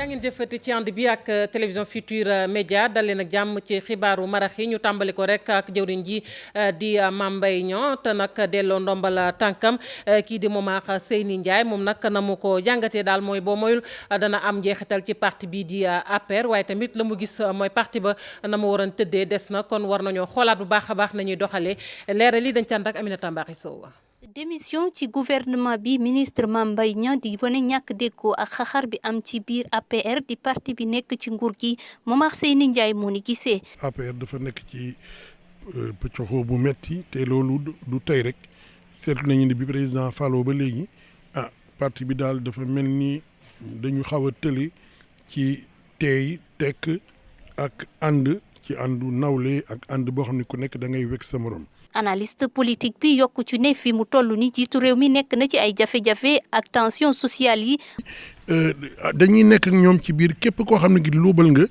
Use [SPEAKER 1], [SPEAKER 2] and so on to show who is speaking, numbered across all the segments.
[SPEAKER 1] jaa ngeen jëfati ci ànd bi ak télévision Futurs Médias dal leen ak jàmm ci xibaaru marax yi ñu tàmbali ko rek ak jëwriñ ji di Mame Mbaye Niang te nag delloo ndombal tànkam kii di Momar Seyni Ndiaye moom nag na mu ko jàngatee daal mooy boo moyul dana am njeexital ci parti bi di APR waaye tamit la mu gis mooy parti ba na mu waroon tëddee des na kon war nañoo xoolaat bu baax a baax nañuy doxalee leeral li dañ ci ànd ak Aminata Mbaxi Sow.
[SPEAKER 2] démission ci gouvernement bi ministre Mame Mbaye Niang di wane ñàkk déggoo ak xaxar bi am ci biir APR di parti bi nekk ci nguur gi Momar Seyni Ndiaye moo ni gisee.
[SPEAKER 3] APR dafa nekk ci pëccoxoo bu metti te loolu du tey rek seetlu nañu ne bi président Fallo ba léegi parti bi daal dafa mel ni dañu xaw a tële ci teey tekk ak ànd ci àndu nawle ak ànd boo xam ne ku nekk da ngay wekk sa morom.
[SPEAKER 2] analyste politique bi yokku ci ne fi mu toll ni jiitu réew mi nekk na ci ay jafe-jafe ak tension sociale yi.
[SPEAKER 3] dañuy nekk ak ñoom ci biir képp koo xam ne gi luubal nga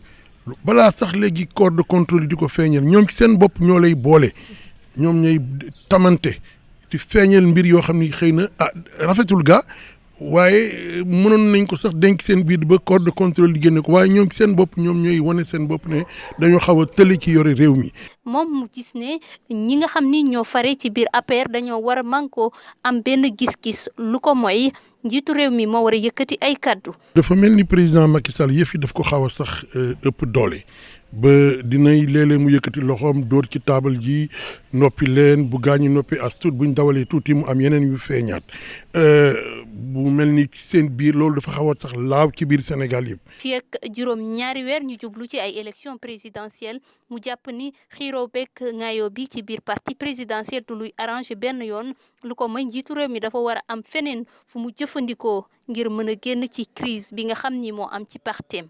[SPEAKER 3] balaa sax léegi corps de contrôle di ko feeñal ñoom ci seen bopp ñoo lay boole ñoom ñooy tamante di feeñal mbir yoo xam ne xëy na rafetul ga waaye mënoon nañ ko sax denc seen biir ba corps de contrôle di génne ko waaye ñoom ci seen bopp ñoom ñooy wane seen bopp ne dañoo xaw a tële ci yore réew mi.
[SPEAKER 2] moom mu gis ne ñi nga xam ni ñoo fare ci biir APR dañoo war a mànkoo am benn gis-gis lu ko mooy njiitu réew mi moo war a yëkkati ay kaddu.
[SPEAKER 3] dafa mel ni président Macky Sall yëf yi daf ko xaw a sax ëpp doole. ba dinay léeg-léeg mu yëkkati loxoom dóor ci taabal ji noppi leen bu gaañu noppi as tuut buñ dawalee tuuti mu am yeneen yu feeñaat bu mel ni seen biir loolu dafa xaw a sax laaw ci biir Sénégal yëpp.
[SPEAKER 2] fii ak juróom ñaari weer ñu jublu ci ay élections présidentielles mu jàpp ni xiiroo beeg ngaayoo bi ci biir parti présidentiel du luy arrangé benn yoon lu ko may njiitu réew mi dafa war a am feneen fu mu jëfandikoo ngir mën a génn ci crise bi nga xam ni moo am ci partem.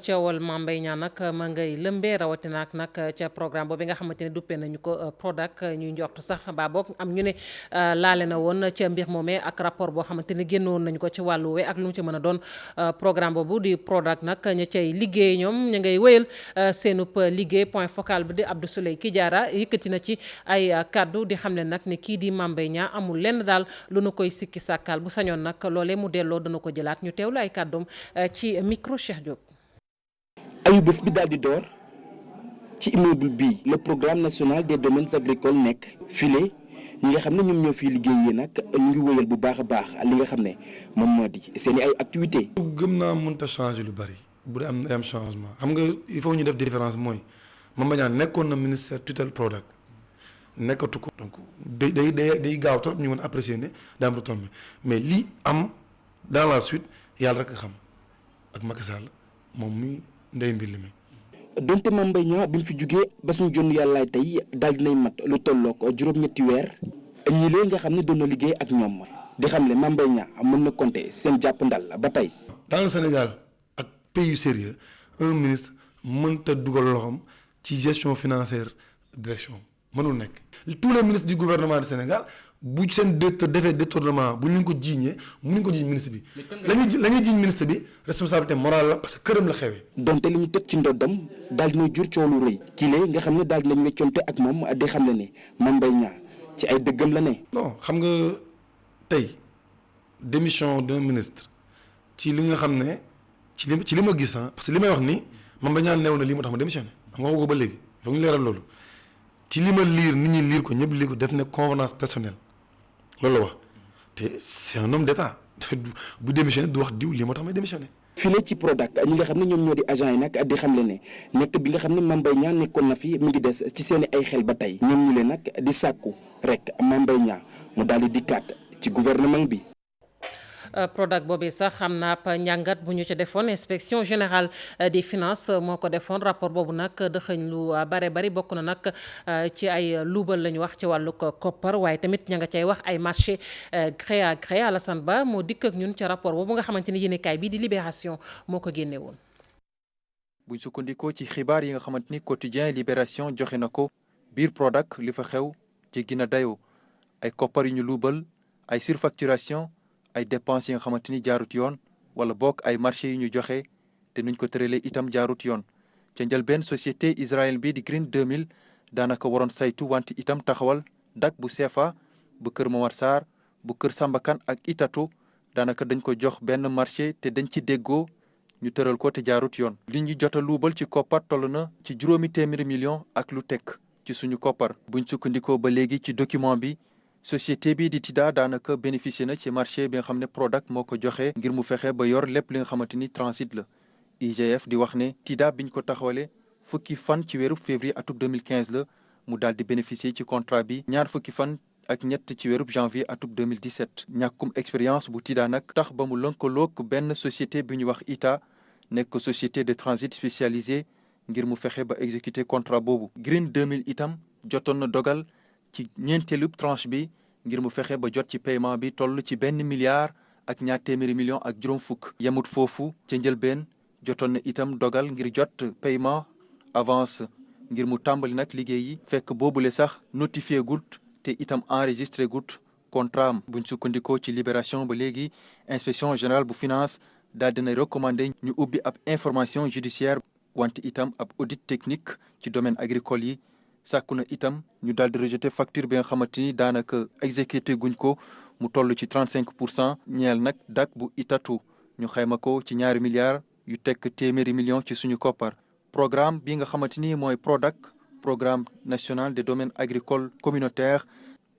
[SPEAKER 1] coowal Mame Mbaye Niang nag ma ngay lëmbee rawatina ak nag ca programme boobu nga xamante ne duppee nañu ko Prodac ñuy njortu sax ba boog am ñu ne laale na woon ca mbir moomee ak rapport boo xamante ne génnoon nañu ko ci wàllu we ak lu mu ci mën a doon programme boobu di Prodac nag ña cay liggéey ñoom ñu ngay wéyal seenub liggéey point focal bi di Abdou Souleye Kidiara yëkkati na ci ay kaddu di xam ne nag ne kii di Mame Mbaye Niang amul lenn daal lu nu koy sikki sàkkal bu sañoon nag loolee mu delloo dana ko jëlaat ñu teewlu ay kàddoom ci micro Cheikh Diop.
[SPEAKER 4] ayu bés bi daal di door ci immeuble bii le programme national des domaines agricoles nekk file ñi nga xam ne ñoom ñoo fiy liggéeyee nag ñu ngi wëyal bu baax a baax li nga xam ne moom moo di seen i ay activités.
[SPEAKER 5] gëm naa mënut a changer lu bari bu dee am changement xam nga il faut ñu def différence mooy Mame Mbaye Niang nekkoon na ministère tutelle Prodac nekkatu ko donc day gaaw trop ñu mën apprécier ne daa am retombé mais lii am dans la suite yàlla rek a xam ak Macky Sall moom mi ndey mbir mi.
[SPEAKER 4] donte Mame Mbaye Niang bi mu fi jugee ba suñu jonn yàllaay tey daal dinay mat lu tollook juróom-ñetti weer ñii lee nga xam ne doon na liggéey ak ñoom di xam ne Mame Mbaye Niang mën na compter seen jàpp ndal ba tey.
[SPEAKER 5] dans le Sénégal ak pays sérieux un ministre mënta dugal loxoom ci gestion financière direction mënul nekk. tous les ministres du gouvernement du Sénégal bu seen directeur defee détournement bu ñu ko jiiñee mënuñ ko jiiñ ministre bi. la ñuy jiiñ ministre bi responsabilité morale la parce que këram la xewee.
[SPEAKER 4] donte li ñu teg ci ndoddam daal dina jur coow lu rëy. kii la nga xam ne daal dinañ weccoonte ak moom di xam ne ne Mame Mbaye Niang ci ay dëggam la ne.
[SPEAKER 5] non xam nga tey démission d'un ministre ci li nga xam ne ci li ma gis parce que li may wax ni Mame Mbaye Niang neew na lii moo tax ma démissionné xam nga waxu ko ba léegi foog ñu leeral loolu ci li ma liir nit ñi liir ko ñëpp liir ko def ne convenance personnelle. loolu la wax te c'est un homme d'état bu démissionné du wax diw lii moo tax may démissionné.
[SPEAKER 4] fii la ci Prodac ñi nga xam ne ñoom ñoo di agent yi nag di xamle ne nekk bi nga xam ne Mame Mbaye Niang nekkoon na fi mi ngi des ci seen i ay xel ba tey ñoom ñu leen nag di sàkku rek Mame Mbaye Niang mu daal di dikkaat ci gouvernement bi.
[SPEAKER 1] Prodac boobee sax xam naa ab njàngat bu ñu ci defoon inspection générale des finances moo ko defoon rapport boobu nag dëxëñ lu bare bari bokk na nag ci ay luubal la ñu wax ci wàllu koppar waaye tamit ña nga cay wax ay marché gré à gré. Alassane Ba moo dikk ak ñun ci rapport boobu nga xamante ni yéenekaay bii di Libération moo ko génne woon.
[SPEAKER 6] buñ sukkandikoo ci xibaar yi nga xamante ni quotidien Libération joxe na ko biir Prodac li fa xew jéggi na dayoo ay koppar yu ñu luubal ay surfacturation ay dépenses yi nga xamante ni jaarut yoon wala bokk ay marché yu ñu joxe te nuñ ko tëralee itam jaarut yoon ca njëlbeen société israël bi di Green 2000 daanaka waroon saytu wante itam taxawal dak bu CFA bu kër Momar Sarr bu kër Samba Kane ak Itato daanaka dañ ko jox benn marché te dañ ci déggoo ñu tëral ko te jaarut yoon. li ñu jot a luubal ci koppar toll na ci 800 millions ak lu tekk ci suñu koppar. buñ sukkandikoo ba léegi ci document bi société bi di TIDA daanaka bénéficié na ci marché bi nga xam ne Prodac moo ko joxe ngir mu fexe ba yor lépp li nga xamante ni transit la. IGF di wax ne TIDA biñ ko taxawale fukki fan ci weeru février atum 2015 la mu daal di bénéficier ci contrat bi ñaar fukki fan ak ñett ci weeru janvier atum 2017. ñàkkum expérience bu TIDA nag tax ba mu lënkaloog benn société bi ñu wax ITA nekk société de transit spécialisée ngir mu fexe ba exécuter contrat boobu. Green 2000 itam jotoon na dogal ci ñeenteelu tranche bi ngir mu fexe ba jot ci paiement bi toll ci 1 milliard ak ñaar téeméeri millions ak juróom fukk. yemut foofu ca njëlbeen jotoon na itam dogal ngir jot paiement avance ngir mu tàmbali nag liggéey yi fekk boobule sax notifié gut te itam enregistré gut contrat am. buñ sukkandikoo ci Libération ba léegi inspection générale bu finance daal dina recommandé ñu ubbi ab information judiciaire wante itam ab audit technique ci domaine agricole yi. sàkku na itam ñu daal di rejeter facture bi nga xamante ni daanaka exécuté guñ ko mu toll ci 35% ñeel nag dak bu Itatu ñu xayma ko ci 2 milliards yu tekk téeméeri millions ci suñu koppar. programme bi nga xamante ni mooy Prodac programme national des domaines agricoles communautaires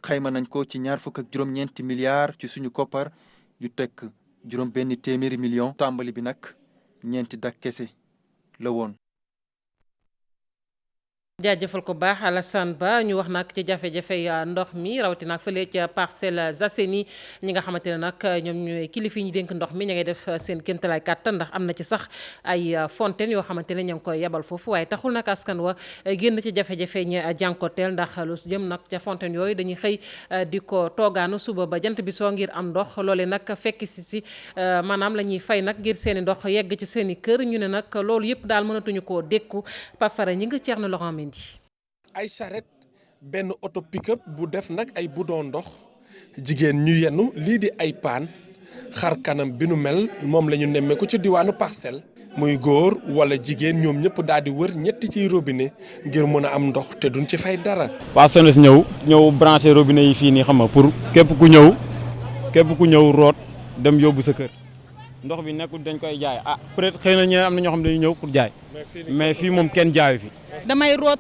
[SPEAKER 6] xayma nañ ko ci 2,9 milliards ci suñu koppar yu tekk juróom benn téeméeri millions. tàmbali bi nag 4 dak kese la woon.
[SPEAKER 1] jaajëfal ko baax Alassane Ba ñu wax nag ci jafe-jafe ndox mi rawatina nag fële ca Parcelles Assainies ñi nga xamante ne nag ñoom ñooy kilifa yi ñu dénk ndox mi ña ngay def seen kéemtalaay kàttan ndax am na ci sax ay fontaine yoo xamante ne ña ngi koy yebal foofu waaye taxul nag askan wa génn ci jafe-jafe ñi jànkoteel ndax lu jëm nag ca fontaine yooyu dañuy xëy di ko toogaanu suba ba jant bi soo ngir am ndox loole nag fekk si maanaam la ñuy fay nag ngir seen i ndox yegg ci seen i kër ñu ne nag loolu yëpp daal mënatuñu koo dékku Pafara ñi nga ceex na Laurent
[SPEAKER 7] ay charrette benn auto pick-up bu def nag ay bidon ndox jigéen ñu yenu lii di ay paan xar kanam bi nu mel moom la ñu nemmeeku ci diwaanu Parcelles muy góor wala jigéen ñoom ñëpp daal di wër ñetti ciy robinet ngir mën a am ndox te duñ ci fay dara.
[SPEAKER 8] waa SONES ñëw branché robinet yi fii nii xam nga pour képp ku ñëw root dem yóbbu sa kër ndox bi nekkul dañ koy jaay peut-être xëy na ñeneen am na ñoo xam ne dañuy ñëw pour jaay mais fii moom kenn jaayu fi.
[SPEAKER 9] damay root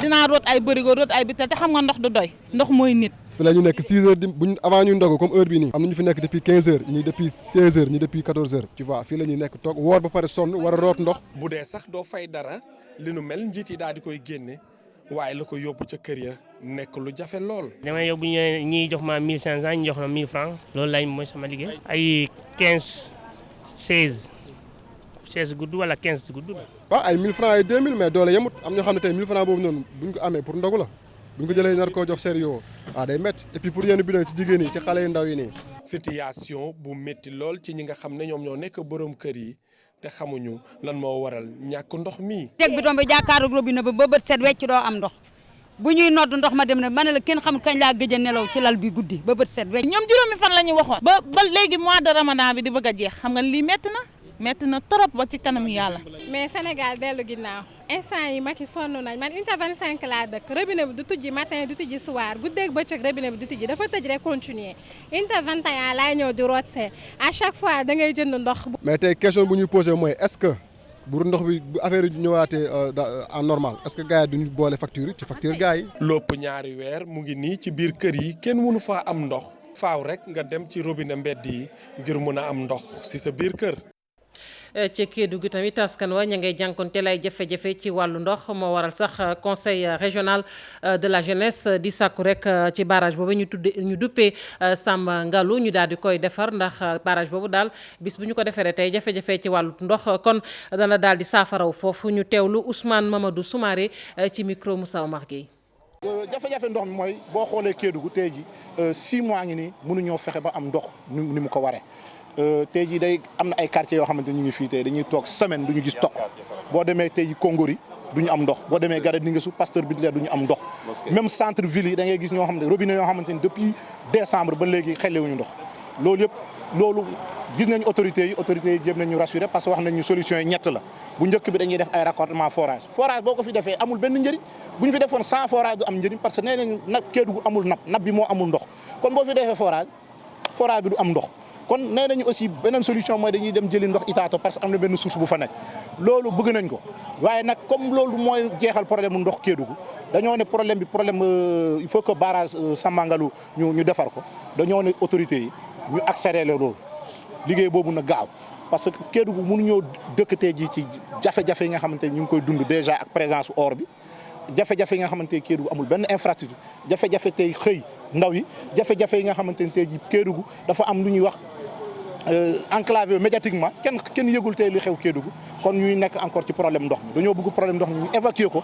[SPEAKER 9] dinaa root ay bërigo root ay bitel te xam nga ndox du doy ndox mooy nit.
[SPEAKER 10] fi la ñu nekk 6 heures buñ avant ñuy ndogu comme heure bi nii am na ñu fi nekk depuis 15 heures ñii depuis 16 heures ñii depuis 14 heures tu vois fii la ñuy nekk toog woor ba pare sonn war a root ndox.
[SPEAKER 7] bu dee sax doo fay dara li nu mel njiit yi daal di koy génne waaye la ko yóbbu ca kër ya nekk lu jafe lool.
[SPEAKER 11] damay yóbbu ñii jox ma 1500 ñi jox ma 1000 francs loolu lañ mooy sama liggéey. ay 15 16 gudd wala 15 gudd.
[SPEAKER 10] waaw ay 1000 francs ay 2000 mais doole yemut am ñoo xam ne tey 1000 francs boobu noonu buñ ko amee pour ndogu la buñ ko jëlee nar koo jox sérieux day métti et puis pour yenn bidon ci jigéen yi ci xale yu ndaw yi nii.
[SPEAKER 7] situation bu métti lool ci ñi nga xam ne ñoom ñoo nekk borom kër yi te xamuñu lan moo waral ñàkk ndox mi.
[SPEAKER 9] teg bidon bi jàkkaaru robinet ba bët set wecc doo am ndox bu ñuy nodd ndox ma dem na ma ne la kenn xam kañ laa gëj a nelaw ci lal bi guddi ba bët set wecc.
[SPEAKER 12] ñoom juróomi fan la ñu waxoon. ba léegi mois de ramadan bi di bëgg a jeex xam nga lii métti na trop ba ci kanam yàlla.
[SPEAKER 13] mais Sénégal dellu ginnaaw instant yi Macky sonn nañ man unité 25 laa dëkk robinet bi du tijji matin du tijji soir guddeeg bëccëg robinet bi du tijji dafa tëj rek continuer unité 21 laay ñëw di root see à chaque fois da ngay jënd ndox.
[SPEAKER 10] mais tey question bu ñuy posé mooy est-ce que bu ndox bi bu affaire yi ñëwaatee en normal est-ce que gars yi duñu boole facture yi ci facture gars yi.
[SPEAKER 7] lopp ñaari weer mu ngi nii ci biir kër yi kenn mënu faa am ndox faaw rek nga dem ci robinet mbedd yi ngir mën a am ndox si sa biir kër.
[SPEAKER 1] ci Kédougou tamit askan wa ña ngay jànkonteel ay jafe-jafe ci wàllu ndox moo waral sax conseil régional de la jeunesse di sàkku rek ci barrage boobu ñu duppee Samba Ngalu ñu daal di koy defar ndax barrage boobu daal bis bu ñu ko defaree tey jafe-jafe ci wàllu ndox kon dana daal di saafaraw foofu ñu teewlu Ousmane Mamadou Soumaré ci micro Moussa Omar Gueye.
[SPEAKER 14] jafe-jafe ndox mi mooy boo xoolee Kédougou tey ji 6 mois ngi nii mënuñoo fexe ba am ndox ni mu ko waree. tey jii day am na ay quartiers yoo xamante ñu ngi fii tey dañuy toog semaine du ñu gis toq boo demee tey jii Kongori du ñu am ndox boo demee Garadinguéssou Pasteur Bitler du ñu am ndox même centre ville yi da ngay gis ñoo xam ne robinet yoo xamante ni depuis décembre ba léegi xelewuñu ndox loolu gis nañu autorités yi jéem nañu rassurer parce que wax nañu solution yi ñett la bu njëkk bi dañuy def ay raccordement forage boo ko fi defee amul benn njëriñ bu ñu fi defoon 100 forage du am njëriñ parce que nee nañu nag Kédougou amul napp bi moo amul ndox kon boo fi defee forage bi du am ndox kon nee nañu aussi beneen solution mooy dañuy dem jëli ndox Itato parce que am na benn source bu fa nekk loolu bëgg nañ ko waaye nag comme loolu mooy jeexal problème ndox Kédougou dañoo ne problème il faut que barrage Samangalu ñu defar ko dañoo ne autorités yi ñu accélérer loolu liggéey boobu na gaaw parce que Kédougou mënuñoo dëkkatee ji ci jafe-jafe yi nga xamante ni ñu ngi koy dund déjà ak présence or bi jafe-jafe yi nga xamante ni Kédougou amul benn infrastructure jafe-jafe tey xëy ndaw yi jafe-jafe yi nga xamante ni tey ji Kédougou dafa am lu ñuy wax enclavé médiatiquement kenn yëgul tey li xew Kédougou kon ñuy nekk encore ci problème ndox mi dañoo bëgg problème ndox mi ñu évacuer ko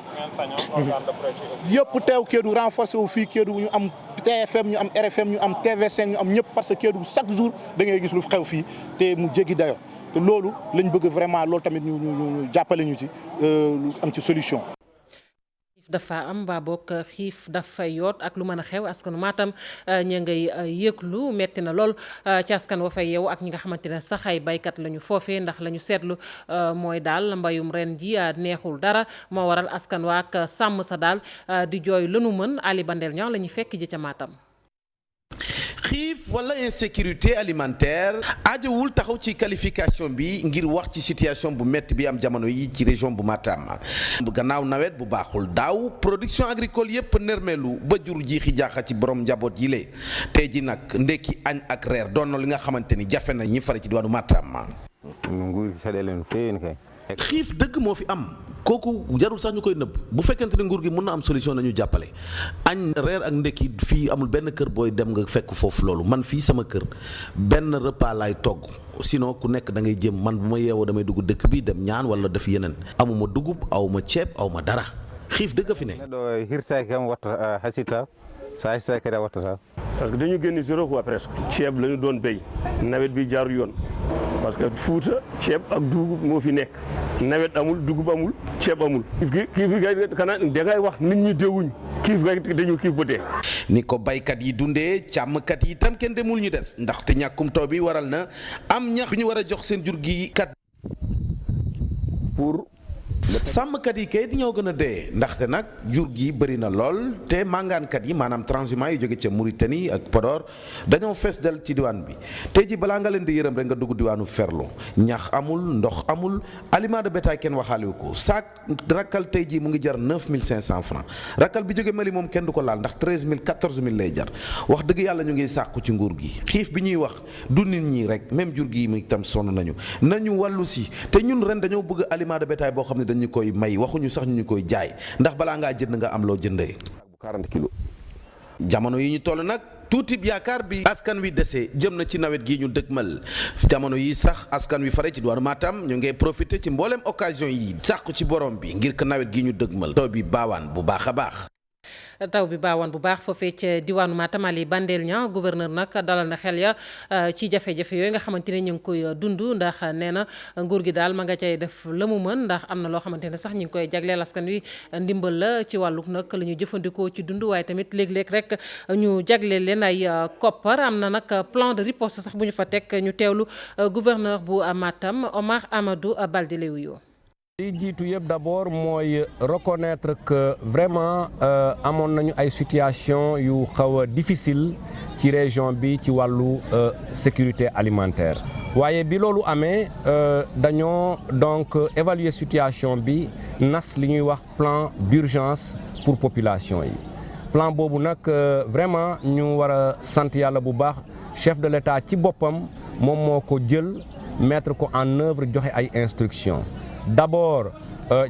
[SPEAKER 14] yëpp teew Kédougou renforcé wu fii Kédougou ñu am TFM ñu am RFM ñu am TV5 ñu am ñëpp parce que Kédougou chaque jour da ngay gis lu xew fii te mu jéggi dayo te loolu lañ bëgg vraiment loolu tamit ñu jàppale ñu ci lu am ci solution.
[SPEAKER 1] dafa am baa bokk xiif dafa yoot ak lu mën a xew askanu Matam ña ngay yëglu metti na lool ci askan wa fay yeewu ak ñi nga xamante ne sax ay baykat lañu foofee ndax la ñu seetlu mooy daal mbayum ren ji neexul dara moo waral askan wa ak sàmm sa daal di jooy lanu mën Ali Bandel ñoo la ñuy fekk ji ca Matam.
[SPEAKER 15] xiif wala insécurité alimentaire aajowul taxaw ci qualification bi ngir wax ci situation bu métti bi am jamono yi ci région bu Matam gannaaw nawet bu baaxul daaw production agricole yépp nërmeelu ba jur jiixi jaaxa ci borom njaboot yi lee tey ji nag ndekki añ ak reer doon na li nga xamante ni jafe na ñi fare ci diwaanu Matam. xiif dëgg moo fi am kooku jarul sax ñu koy nëbb bu fekkente ne nguur gi mën na am solution nañu jàppale añ reer ak ndekki fii amul benn kër booy dem nga fekk foofu loolu man fii sama kër benn repas laay togg sinon ku nekk da ngay jëm man bu ma yeewoo damay dugg dëkk bi dem ñaan wala def yeneen amuma dugub awma ceeb awma dara xiif dëgg fi ne.
[SPEAKER 16] parce que dañu génn zéro quoi presque ceeb la ñu doon béy nawet bi jaarul yoon parce que Fuuta ceeb ak dugub moo fi nekk nawet amul dugub amul ceeb amul kii bi xanaa dangay wax nit ñi deewuñ kiif ga dañu kiif ba dee.
[SPEAKER 15] ni ko baykat yi dundee càmmkat yi itam kenn demul ñu des ndaxte ñàkkum taw bi waral na am ñax ñu war a jox seen jur gi kat pour sàmmkat yi kay ñoo gën a dee ndaxte nag jur gi bëri na lool te màngaankat yi maanaam transhumants yi jóge ca Mauritanie ak Podor dañoo fees del ci diwaan bi tey ji balaa nga leen di yërëm rek nga dugg diwaanu Ferlo ñax amul ndox amul aliment de bétail kenn waxaaliwu ko saak rakkal tey ji mu ngi jar 9500 francs rakkal bi jóge Mali moom kenn du ko laal ndax 13000 14000 lay jar wax dëgg yàlla ñu ngi sàkku ci nguur gi xiif bi ñuy wax du nit ñi rek même jur gi mu itam sonn nañu wàllu si te ñun ren dañoo bëgg aliment de bétail boo xam ne dañu koy may waxuñu sax ñu koy jaay ndax balaa ngaa jënd nga am loo jëndee
[SPEAKER 16] 40 kilos
[SPEAKER 15] jamono yi ñu toll nag tuuti yaakaar bi askan wi dese jëm na ci nawet gi ñu dëgmal jamono yi sax askan wi fare ci diwaanu Matam ñu ngi profité ci mboolem occasion yi sàkku ci borom bi ngir que nawet gi ñu dëgmal taw bi baawaan bu baax a baax.
[SPEAKER 1] taw bi baawoon bu baax foofee ca diwaanu Matam Ali Bandel ña gouverneur nag dalal na xel ya ci jafe-jafe yooyu nga xamante ne ñu ngi koy dund ndax nee na nguur gi daal ma nga cay def la mu mën ndax am na loo xamante ne sax ñu ngi koy jagleel askan wi ndimbal la ci wàlluk nag la ñu jëfandikoo ci dund waaye tamit léeg-léeg rek ñu jagleel leen ay koppar am na nag plan de riposte sax bu ñu fa teg ñu teewlu gouverneur bu Matam Omar Amadou Baldé Lewuyo.
[SPEAKER 17] li jiitu yëpp d'abord mooy reconnaître que vraiment amoon nañu ay situation yu xaw a difficile ci région bi ci wàllu sécurité alimentaire waaye bi loolu amee dañoo donc évaluer situation bi nas li ñuy wax plan d'urgence pour population yi plan boobu nag vraiment ñu war a sant yàlla bu baax chef de l'État ci boppam moom moo ko jël mettre ko en œuvre joxe ay instructions d'abord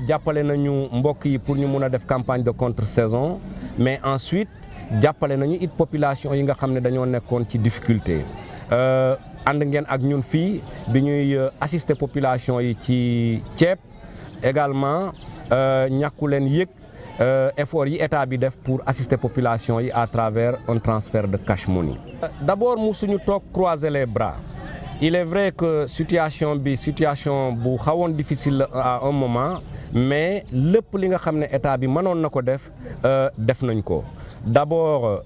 [SPEAKER 17] jàppale nañu mbokk yi pour ñu mun a def campagne de contre-saison mais ensuite jàppale nañu it population yi nga xam ne dañoo nekkoon ci difficulté ànd ngeen ak ñun fii bi ñuy assister population yi ci ceeb également ñàkku leen yëg effort yi état bi def pour assister population yi à travers un transfert de cash money. D'abord musuñu toog croiser les bras. Il est vrai que situation bu xawoon difficile à un moment mais lépp li nga xam ne état bi mënoon na ko def nañ ko d'abord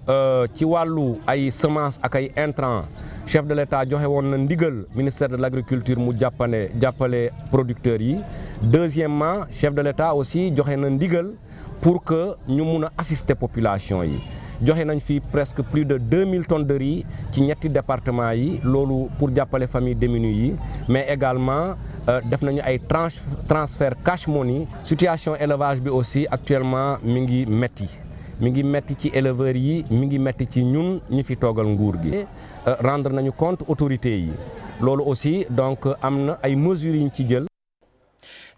[SPEAKER 17] ci wàllu ay semences ak ay intrants chef de l'État joxe woon na ndigal ministère de l'agriculture mu jàppale producteurs yi. Deuxièmement chef de l'État aussi joxe na ndigal pour que ñu mun a assister population yi joxe nañ fi presque plus de 2000 tonnes de riz ci ñetti départements yi loolu pour jàppale famille démunies yi mais également def nañu ay transfert cash money. Situation élevage bi aussi actuellement mi ngi metti ci éleveurs yi mi ngi metti ci ñun ñi fi toogal nguur gi. Rendre nañu compte autorités yi loolu aussi donc am na ay mesures yi ñu ci jël.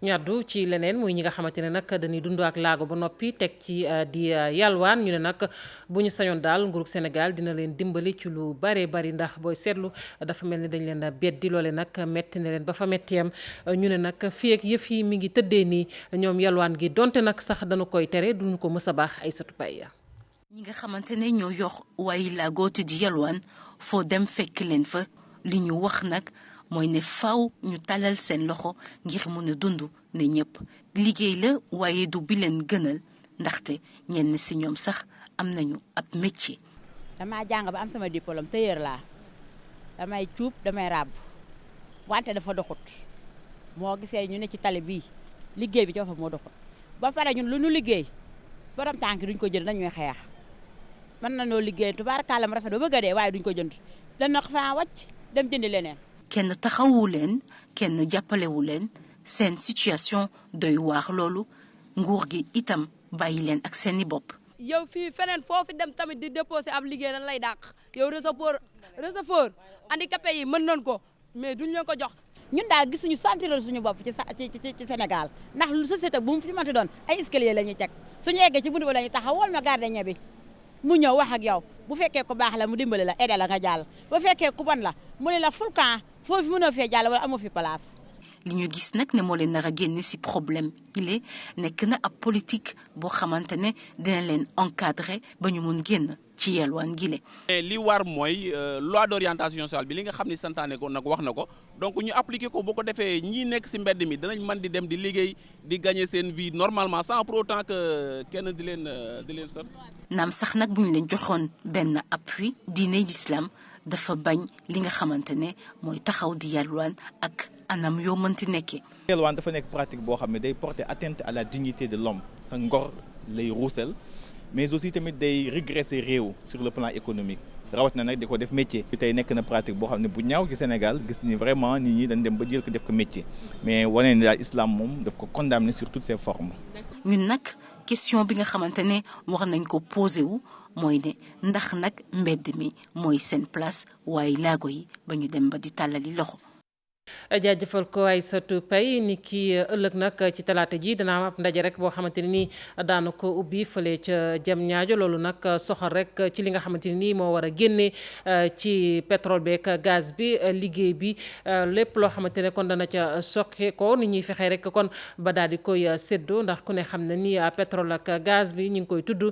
[SPEAKER 1] ñaddu ci leneen muy ñi nga xamante ne nag dañuy dund ak laago ba noppi teg ci di yalwaan ñu ne nag bu ñu sañoon daal nguurug Sénégal dina leen dimbali ci lu bare bari ndax booy seetlu dafa mel ni dañ leen a beddi loole nag metti na leen ba fa mettiyam ñu ne nag fii ak yëf yi mi ngi tëddee nii ñoom yalwaan gi donte nag sax dañu koy tere duñu ko mës a baax ay satu pay ya
[SPEAKER 18] ñi nga xamante ne ñoo yox waaye laago te di yalwaan foo dem fekk leen fa li ñu wax nag mooy ne faaw ñu talal seen loxo ngir mën a dund ne ñëpp liggéey la waaye du bi leen gënal ndaxte ñenn si ñoom sax am nañu ab métier.
[SPEAKER 19] damaa jàng ba am sama diplôme tailleur laa damay cuub damay ràbb wante dafa doxut moo gisee ñu ne ci tali bii liggéey bi ci boppam moo doxut ba pare ñun lu ñu liggéey borom tànk duñ ko jënd nañuy xeex mën nañoo liggéey tubaarkàlla mu rafet ba bëgg a dee waaye duñ ko jënd dana ko fa wàcc dem jëndi leneen.
[SPEAKER 18] kenn taxawu leen kenn jàppalewu leen seen situation doy waar loolu nguur gi itam bàyyi leen ak seeni bopp.
[SPEAKER 20] yow fii feneen foofu dem tamit di déposer ab liggéey lan lay dàq yow receveur handicapé yi mën nañ ko mais duñ leen ko jox.
[SPEAKER 19] ñun daal gisuñu sentir suñu bopp ci Sénégal ndax lu société bu mu fi mënti doon ay escalier la ñuy teg suñu eggee ci buntu ba la ñuy taxaw wol ma gardien bi mu ñëw wax ak yow bu fekkee ku baax la mu dimbali la aidé la nga jàll bu fekkee ku bon la mu ne la fulkan foofu mënoo fee jàll wala amoo fi place.
[SPEAKER 18] li ñu gis nag ne moo leen nar a génne ci problème il nekk na ab politique boo xamante ne dina leen encadrer ba ñu mun génn ci yelwaan gile.
[SPEAKER 21] li war mooy loi d'orientation sociale bi li nga xam ne santaane ko nag wax na ko donc ñu appliquer ko boo ko defee ñii nekk ci mbedd mi danañ mën di dem di liggéey di gagner seen vie normalement sans pour autant que kenn di leen sot.
[SPEAKER 18] naam sax nag bu ñu leen joxoon benn appui diine l'islam dafa bañ li nga xamante ne mooy taxaw di yalwaan ak anam yoo mënti nekkee.
[SPEAKER 22] yalwaan dafa nekk pratique boo xam ne day porter atteinte à la dignité de l'homme sa ngor lay ruusel mais aussi tamit day régresser réew sur le plan économique rawat na nag di ko def métier. tey nekk na pratique boo xam ne bu ñaaw ci Sénégal gis ni vraiment nit ñi dañ dem ba jël ko def ko métier mais wane ni daal islam moom daf ko condamner sur toutes ses formes.
[SPEAKER 18] ñun nag question bi nga xamante ne war nañ ko posé wu mooy ne ndax nag mbedd mi mooy seen place waaye laago yi ba ñu dem ba di tàllali loxo.
[SPEAKER 1] jaajëfal ko Aïssatou Paye ni ki ëllëg nag ci talaata ji dana am ab ndaje rek boo xamante ne nii daana ko ubbi fële ca Diamniadio loolu nag soxal rek ci li nga xamante ne nii moo war a génne ci pétrole beeg gaz bi liggéey bi lépp loo xamante ne kon dana ca soqe ko ni ñuy fexee rek kon ba daal di koy séddoo ndax ku ne xam ne ni pétrole ak gaz bi ñu ngi koy tudd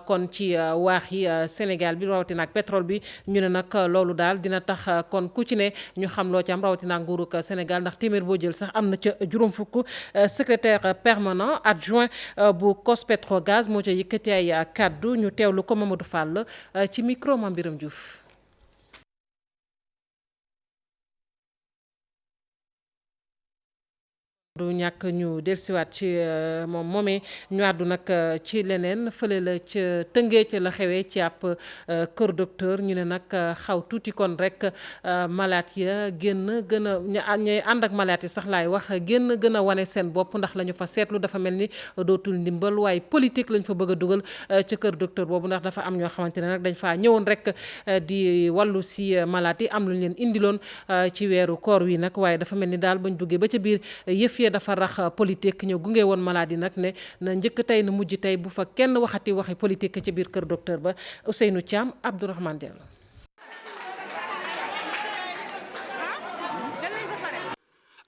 [SPEAKER 1] kon ci waax yi Sénégal bi rawatina ak pétrole bi ñu ne nag loolu daal dina tax kon ku ci ne ñu xam loo ci am rawatina nguurug Sénégal ndax téeméer boo jël sax am na ca juróom fukk secrétaire permanent adjoint bu COS-Petrogaz moo ca yëkkati ay kàddu ñu teewlu ko Mamadou Fall ci micro Mame Biram Diouf. du ñàkk ñu dellusiwaat ci moom moomee ñu àddu nag ci leneen fële la ca Tëngéej la xewee ci ab kër docteur ñu ne nag xaw tuuti kon rek malaat ya génn gën a ñooy ànd ak malaat yi sax laay wax génn gën a wane seen bopp ndax la ñu fa seetlu dafa mel ni dootul ndimbal waaye politique lañ fa bëgg a dugal ca kër docteur boobu ndax dafa am ñoo xamante ne nag dañ faa ñëwoon rek di wàllu si malaat yi am lu ñu leen indiloon ci weeru koor wi nag waaye dafa mel ni daal bañ duggee ba ca biir yëf dafa rax politique ñëw gunge woon maladie nag ne na njëkk tey na mujj tey bu fa kenn waxati waxi politique ci biir kër docteur ba Ousseynou Thiam Abdourahmane Diallo.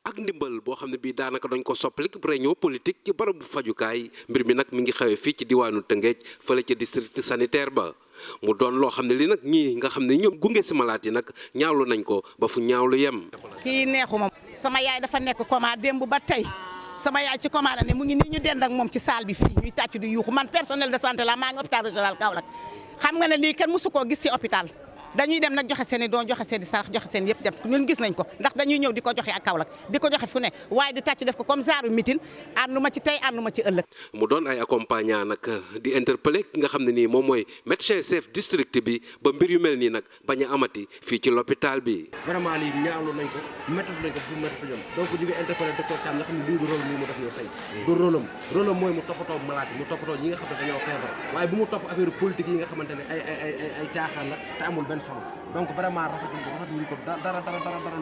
[SPEAKER 23] ak ndimbal boo xam ne bii daanaka dañ ko soppalik réunion politique ci barabu fajukaay mbir mi nag mi ngi xewee fii ci diwaanu Tëngéej fële ca district sanitaire ba mu doon loo xam ne li nag ñii nga xam ne ñoom gunge si malaat yi nag ñaawlu nañ ko ba fu ñaawlu yem.
[SPEAKER 24] kii neexuma sama yaay dafa nekk coma démb ba tey sama yaay ci coma la ne mu ngi nii ñu dend ak moom ci salle bi fii ñuy tàcc di yuuxu man personnel de santé la maa ngi hôpital régional Kaolack xam nga ne lii kenn mësu koo gis ci hôpital dañuy dem nag joxe seen i doon joxe seen i sarax joxe seen yëpp def ñun gis nañ ko ndax dañuy ñëw di ko joxe ak Kaolack di ko joxe fu ne waaye di tàcc def ko comme genre meeting ànduma ci tey ànduma ci ëllëg.
[SPEAKER 23] mu doon ay accompagnant nag di interpeller ki nga xam ne nii moom mooy médecin chef district bi ba mbir yu mel nii nag bañ a amati fii ci l'hôpital bi.
[SPEAKER 2] vraiment lii ñaawlu nañ ko métti nañ ko fu mu métti ñoom donc ñu ngi interpeller docteur Thiam nga xam ne lii du rôle mu def ñëw tey du rôle am mooy mu toppatoo malade mu toppatoo ñi nga xam ne dañoo feebar waaye bu mu topp affaire politique yi nga xamante ne ay caaxaan la te amul benn solo donc vraiment rafetluñ ko dara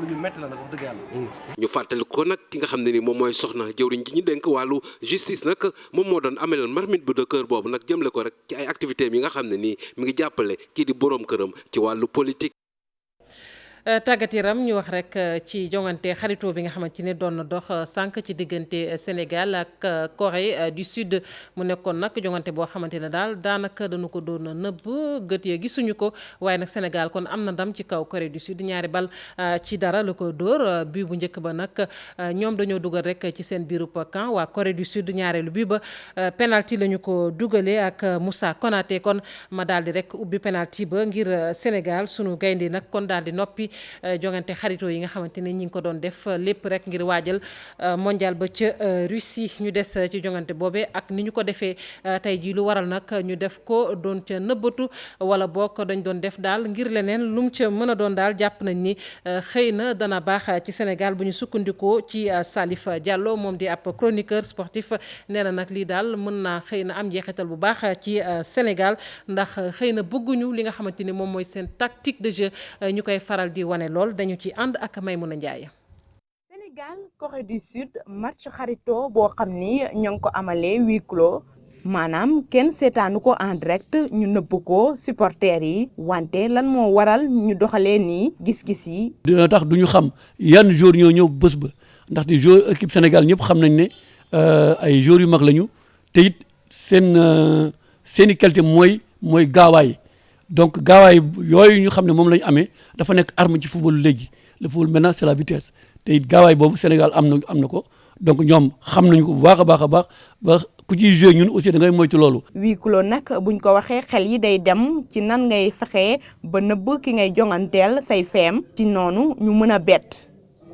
[SPEAKER 2] lu ñu métti la nag wax dëgg yàlla.
[SPEAKER 23] ñu fàttali ko nag ki nga xam ne ni moom mooy soxna jëwriñ ji ñu dénk wàllu justice nag moom moo doon amelal marmite bu de cœur boobu nag jëmle ko rek ci ay activités yi nga xam ne nii mi ngi jàppale kii di boroom këram ci wàllu politique.
[SPEAKER 1] tàggat yaram ñu wax rek ci jongante xaritoo bi nga xamante ni doon na dox sànq ci diggante Sénégal ak Corée du Sud mu nekkoon nag jongante boo xamante ne daal daanaka dañu ko doon nëbb gët ya gisuñu ko waaye nag Sénégal kon am na ndam ci kaw Corée du Sud 2-0 la ko dóor bii bu njëkk ba nag ñoom dañoo dugal rek ci seen biirub camp waa Corée du Sud ñaareelu bii ba penalty la ñu ko dugalee ak Moussa Konaté kon ma daal di rek ubbi penalty ba ngir Sénégal sunu gaynde nag kon daal di noppi. Jongante xaritoo yi nga xamante ne ñi ngi ko doon def lépp rek ngir waajal mondial ba ca Russie ñu des ci jongante boobee ak ni ñu ko defee tey jii lu waral nag ñu def ko doon ca nëbbatu wala boog dañ doon def daal ngir leneen lu mu ca mën a doon daal jàpp nañ ni xëy na dana baax ci Sénégal bu ñu sukkandikoo ci Salif Diallo moom di ab chroniqueur sportif nee na nag lii daal mën naa xëy na am njeexital bu baax ci Sénégal ndax xëy na bëgguñu li nga xamante ni moom mooy seen tactique de jeu ñu koy faral di wane lool dañu ci ànd ak Maymouna Ndiaye.
[SPEAKER 3] Sénégal Corée du Sud match xarito boo xam ni ñoo ngi ko amalee huis clos maanaam kenn seetaanu ko en direct ñu nëbb ko supporters yi wante lan moo waral ñu doxalee nii gis-gis yi.
[SPEAKER 4] dina tax du ñu xam yan joueurs ñoo ñëw bés ba ndaxte joueur équipe Sénégal ñëpp xam nañ ne ay joueurs yu mag lañu te it seeni qualité mooy gaawaay. donc gaawaay yooyu ñu xam ne moom la ñu amee dafa nekk arme ci football léegi le football maintenant c'est la vitesse te it gaawaay boobu Sénégal am na ko donc ñoom xam nañu ko bu baax a baax ba ku ciy joué ñun aussi da ngay moytu loolu.
[SPEAKER 3] huis clos nag buñ ko waxee xel yi day dem ci nan ngay fexee ba nëbb ki ngay jonganteel say feem ci noonu ñu mën a bett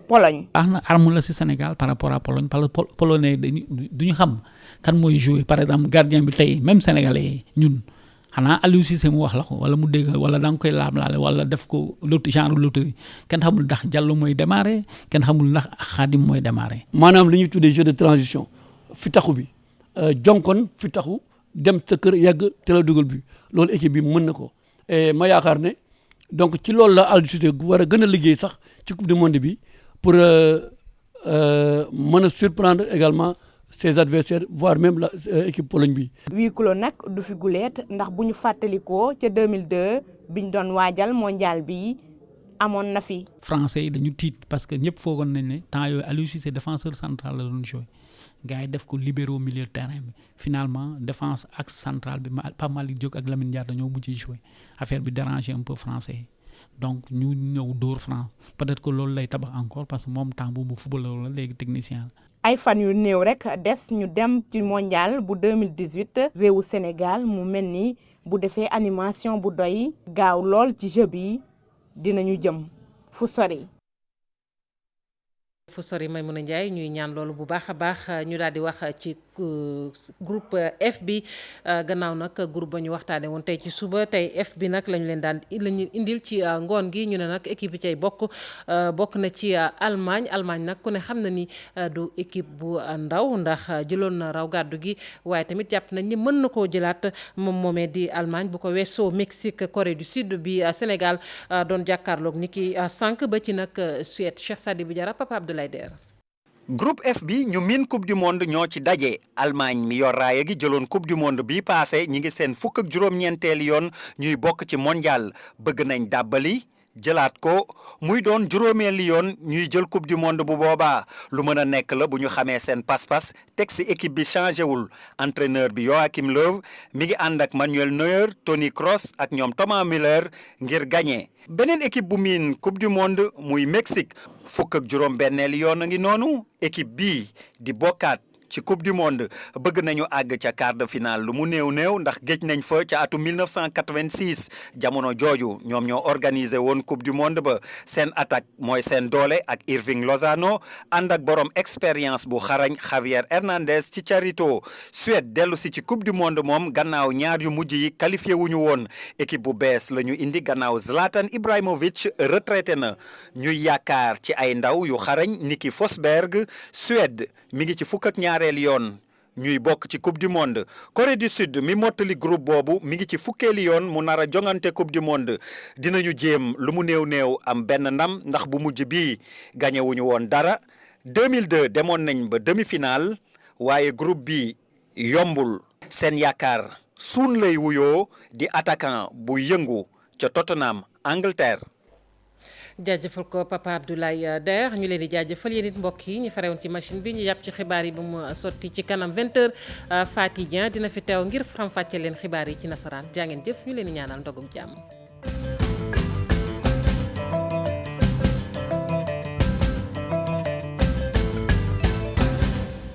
[SPEAKER 3] Pologne.
[SPEAKER 5] arme la si Sénégal par rapport à Pologne parce que polonais duñu xam kan mooy joué par exemple gardien bi tey même sénégalais ñun. xanaa Aliou Cissé mu wax la ko wala mu dégg wala da nga koy laam-laale wala def ko genre loterie kenn xamul ndax Diallo mooy démarrer kenn xamul ndax Khadim mooy démarrer.
[SPEAKER 4] maanaam li ñuy tuddee jeu de transition fi taxu bi jonkon fi taxu dem sa kër yàgg te la dugal bi loolu équipe bi mën na ko ma yaakaar ne donc ci loolu la Aliou Cissé war a gën a liggéey sax ci coupe du monde bi pour mën a surprendre également. ses adversaires voire même la équipe Pologne bi.
[SPEAKER 3] huis clos nag du fi guleet ndax bu ñu fàttalikoo ca 2002 biñ doon waajal mondial bi amoon na fi.
[SPEAKER 5] français yi dañu tiit parce que ñëpp foogoon nañ ne temps yooyu Aliou Cissé défenseur central la doon joué gars yi def ko libéro milieu de terrain bi finalement défense axe central bi Pape Malick Diop ak Lamine Diatta ñoo mujjee joué affaire bi dérangé un peu français yi donc ñu ñëw dóor France peut-être que loolu lay tabax encore parce que moom temps boobu footballeur la léegi technicien la.
[SPEAKER 3] ay fan yu néew rek des ñu dem ci mondial bu 2018 réewu Sénégal mu mel ni bu defee animation bu doy gaaw lool ci jeu bi dinañu jëm fu sori.
[SPEAKER 1] Maymouna Ndiaye ñuy ñaan loolu bu baax a baax ñu daal di wax ci groupe F bi gannaaw nag groupe ba ñu waxtaanee woon tey ci suba tey F bi nag lañu indil ci ngoon gi ñu ne nag équipe yi cay bokk na ci Allemagne nag ku ne xam na ni du équipe bu ndaw ndax jëloon na raw gàddu gi waaye tamit jàpp nañ ni mën na koo jëlaat moom moomee di Allemagne bu ko weesoo Mexique Corée du Sud bi Sénégal doon jàkkaarloog ni ki sànq ba ci nag Suède Cheikh Sadibou Diarra Papa Abdoulaye Der.
[SPEAKER 25] groupe F bi ñu miin coupe du monde ñoo ci daje Allemagne mi yor raaya gi jëloon coupe du monde bi passé ñi ngi seen fukk ak juróom-ñeenteeli yoon ñuy bokk ci mondial bëgg nañ dàbbali jëlaat ko muy doon juróomeeli yoon ñuy jël coupe du monde bu boobaa lu mën a nekk la bu ñu xamee seen pas-pas teg si équipe bi changé wul entraîneur bi Joachim Löw mi ngi ànd ak Manuel Neuer Toni Kroos ak ñoom Thomas Müller ngir gagné. beneen équipe bu miin coupe du monde muy Mexique fukk ak juróom benneeli yoon a ngi noonu équipe bii di bokkaat ci coupe du monde bëgg nañu àgg ca quart de finale lu mu néew ndax géej nañ fa ca atum 1986 jamono jooju ñoom ñoo organisé woon coupe du monde ba seen attaque mooy seen doole ak Irving Lozano ànd ak borom expérience bu xarañ Javier Hernandez ci Charito. Suède dellu si ci coupe du monde moom gannaaw ñaar yu mujj yi qualifié wuñu woon équipe bu bees la ñu indi gannaaw Zlatan Ibrahimovic retraité na ñuy yaakaar ci ay ndaw yu xarañ niki Forsberg. Suède mi ngi ci fukk ak ñaareel yoon ñuy bokk ci coupe du monde. Corée du Sud mi mottali groupe boobu mi ngi ci fukkeeli yoon mu nar a jongante coupe du monde dinañu jéem lu mu néew am benn ndam ndax bu mujj bii gagné wuñu woon dara. 2002 demoon nañ ba demi-finale waaye groupe bi yombul. seen yaakaar suun lay wuyoo di attaquant bu yëngu ca Tottenham Angleterre.
[SPEAKER 1] jaajëfal ko Papa Abdoulaye Der ñu leen di jaajëfal yéen it mbokk yi ñu farewoon ci machine bi ñu yàpp ci xibaar yi ba mu sotti ci kanam 20h Faty Dieng dina fi teew ngir faram-fàcce leen xibaar yi ci nasaraan jaa ngeen jëf ñu leen di ñaanal ndogum jàmm.